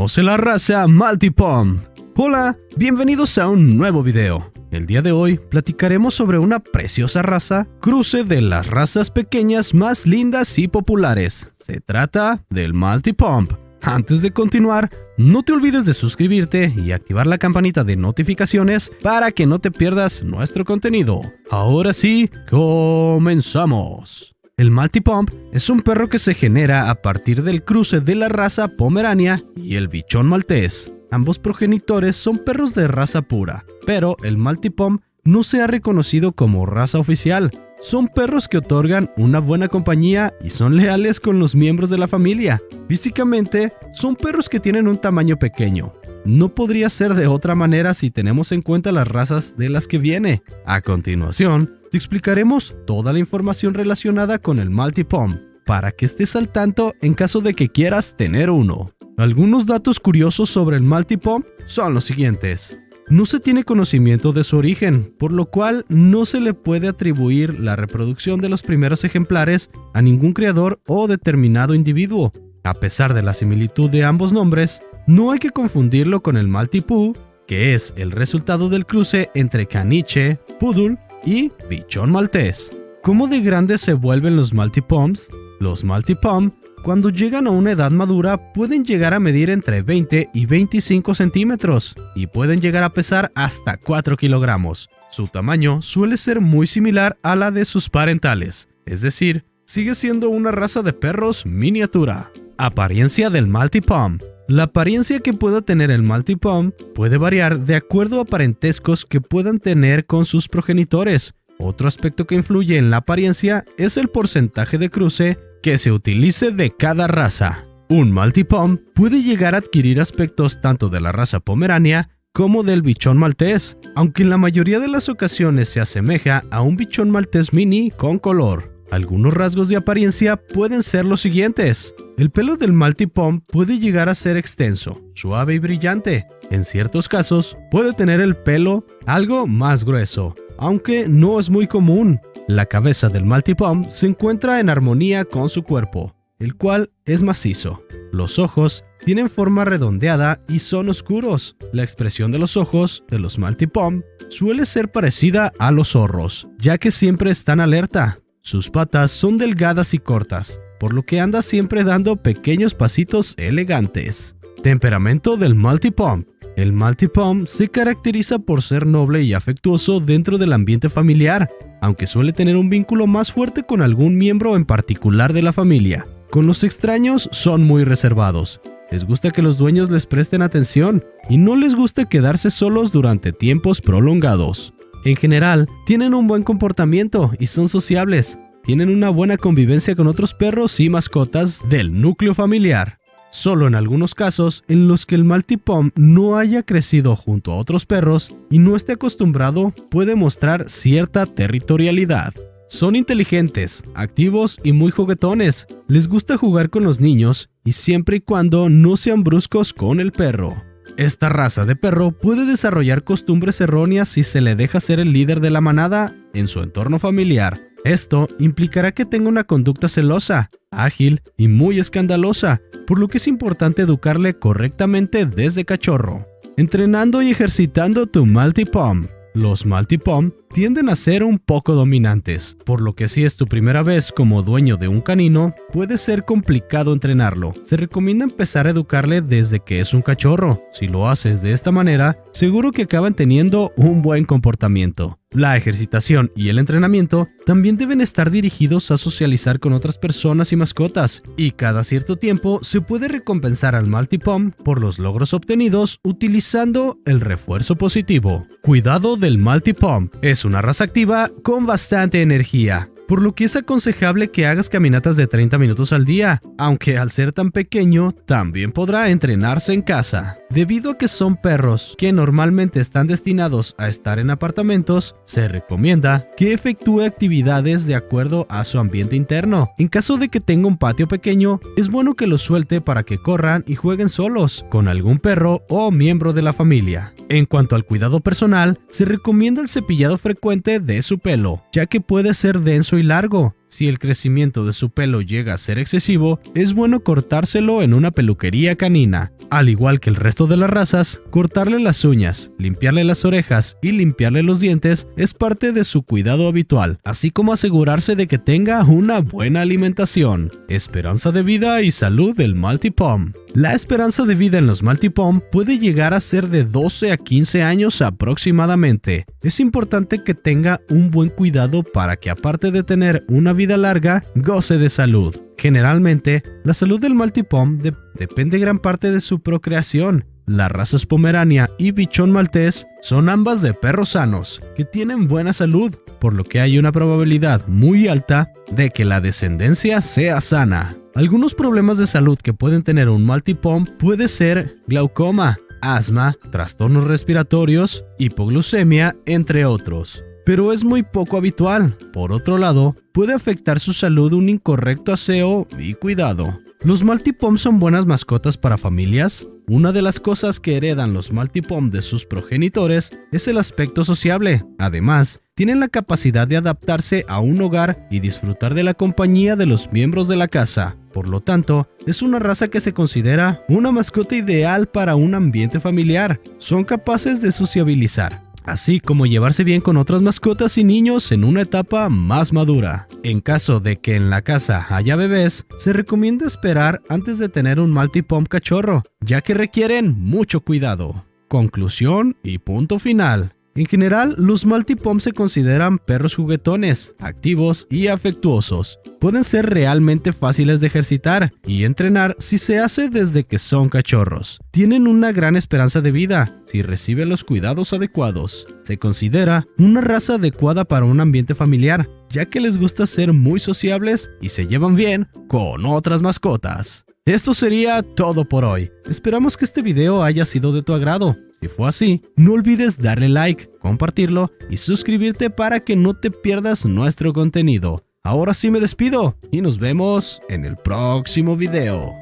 Conoce la raza Maltipom. Hola, bienvenidos a un nuevo video. El día de hoy platicaremos sobre una preciosa raza, cruce de las razas pequeñas más lindas y populares. Se trata del Maltipom. Antes de continuar, no te olvides de suscribirte y activar la campanita de notificaciones para que no te pierdas nuestro contenido. Ahora sí, comenzamos. El Maltipom es un perro que se genera a partir del cruce de la raza Pomerania y el bichón maltés. Ambos progenitores son perros de raza pura, pero el Maltipom no se ha reconocido como raza oficial. Son perros que otorgan una buena compañía y son leales con los miembros de la familia. Físicamente, son perros que tienen un tamaño pequeño. No podría ser de otra manera si tenemos en cuenta las razas de las que viene. A continuación, te explicaremos toda la información relacionada con el Maltipom, para que estés al tanto en caso de que quieras tener uno. Algunos datos curiosos sobre el Maltipom son los siguientes. No se tiene conocimiento de su origen, por lo cual no se le puede atribuir la reproducción de los primeros ejemplares a ningún criador o determinado individuo. A pesar de la similitud de ambos nombres, no hay que confundirlo con el Maltipoo, que es el resultado del cruce entre caniche, poodle y bichón maltés. ¿Cómo de grandes se vuelven los Maltipoms? Los Maltipom, cuando llegan a una edad madura, pueden llegar a medir entre 20 y 25 centímetros y pueden llegar a pesar hasta 4 kilogramos. Su tamaño suele ser muy similar a la de sus parentales, es decir, sigue siendo una raza de perros miniatura. Apariencia del Maltipom. La apariencia que pueda tener el Maltipom puede variar de acuerdo a parentescos que puedan tener con sus progenitores. Otro aspecto que influye en la apariencia es el porcentaje de cruce que se utilice de cada raza. Un Maltipom puede llegar a adquirir aspectos tanto de la raza Pomerania como del bichón maltés, aunque en la mayoría de las ocasiones se asemeja a un bichón maltés mini con color. Algunos rasgos de apariencia pueden ser los siguientes. El pelo del Maltipom puede llegar a ser extenso, suave y brillante. En ciertos casos puede tener el pelo algo más grueso, aunque no es muy común. La cabeza del Maltipom se encuentra en armonía con su cuerpo, el cual es macizo. Los ojos tienen forma redondeada y son oscuros. La expresión de los ojos de los Maltipom suele ser parecida a los zorros, ya que siempre están alerta. Sus patas son delgadas y cortas, por lo que anda siempre dando pequeños pasitos elegantes. Temperamento del Maltipom. El Maltipom se caracteriza por ser noble y afectuoso dentro del ambiente familiar, aunque suele tener un vínculo más fuerte con algún miembro en particular de la familia. Con los extraños son muy reservados. Les gusta que los dueños les presten atención y no les gusta quedarse solos durante tiempos prolongados. En general, tienen un buen comportamiento y son sociables. Tienen una buena convivencia con otros perros y mascotas del núcleo familiar. Solo en algunos casos en los que el Maltipom no haya crecido junto a otros perros y no esté acostumbrado, puede mostrar cierta territorialidad. Son inteligentes, activos y muy juguetones. Les gusta jugar con los niños y siempre y cuando no sean bruscos con el perro. Esta raza de perro puede desarrollar costumbres erróneas si se le deja ser el líder de la manada en su entorno familiar. Esto implicará que tenga una conducta celosa, ágil y muy escandalosa, por lo que es importante educarle correctamente desde cachorro. Entrenando y ejercitando tu Maltipom. Los Maltipom tienden a ser un poco dominantes, por lo que si es tu primera vez como dueño de un canino, puede ser complicado entrenarlo. Se recomienda empezar a educarle desde que es un cachorro. Si lo haces de esta manera, seguro que acaban teniendo un buen comportamiento. La ejercitación y el entrenamiento también deben estar dirigidos a socializar con otras personas y mascotas, y cada cierto tiempo se puede recompensar al Maltipom por los logros obtenidos utilizando el refuerzo positivo. Cuidado del Maltipom. Es una raza activa con bastante energía, por lo que es aconsejable que hagas caminatas de 30 minutos al día, aunque al ser tan pequeño también podrá entrenarse en casa. Debido a que son perros que normalmente están destinados a estar en apartamentos, se recomienda que efectúe actividades de acuerdo a su ambiente interno. En caso de que tenga un patio pequeño, es bueno que los suelte para que corran y jueguen solos, con algún perro o miembro de la familia. En cuanto al cuidado personal, se recomienda el cepillado frecuente de su pelo, ya que puede ser denso y largo. Si el crecimiento de su pelo llega a ser excesivo, es bueno cortárselo en una peluquería canina. Al igual que el resto de las razas, cortarle las uñas, limpiarle las orejas y limpiarle los dientes es parte de su cuidado habitual, así como asegurarse de que tenga una buena alimentación. Esperanza de vida y salud del Maltipom. La esperanza de vida en los Maltipom puede llegar a ser de 12 a 15 años aproximadamente. Es importante que tenga un buen cuidado para que, aparte de tener una vida larga, goce de salud. Generalmente, la salud del Maltipom depende gran parte de su procreación. Las razas Pomerania y Bichón Maltés son ambas de perros sanos, que tienen buena salud, por lo que hay una probabilidad muy alta de que la descendencia sea sana. Algunos problemas de salud que pueden tener un Maltipom puede ser glaucoma, asma, trastornos respiratorios, hipoglucemia, entre otros. Pero es muy poco habitual. Por otro lado, puede afectar su salud un incorrecto aseo y cuidado. ¿Los Maltipom son buenas mascotas para familias? Una de las cosas que heredan los Maltipom de sus progenitores es el aspecto sociable. Además, tienen la capacidad de adaptarse a un hogar y disfrutar de la compañía de los miembros de la casa. Por lo tanto, es una raza que se considera una mascota ideal para un ambiente familiar. Son capaces de sociabilizar, así como llevarse bien con otras mascotas y niños en una etapa más madura. En caso de que en la casa haya bebés, se recomienda esperar antes de tener un Maltipom cachorro, ya que requieren mucho cuidado. Conclusión y punto final. En general, los Maltipom se consideran perros juguetones, activos y afectuosos. Pueden ser realmente fáciles de ejercitar y entrenar si se hace desde que son cachorros. Tienen una gran esperanza de vida si reciben los cuidados adecuados. Se considera una raza adecuada para un ambiente familiar, ya que les gusta ser muy sociables y se llevan bien con otras mascotas. Esto sería todo por hoy. Esperamos que este video haya sido de tu agrado. Si fue así, no olvides darle like, compartirlo y suscribirte para que no te pierdas nuestro contenido. Ahora sí me despido y nos vemos en el próximo video.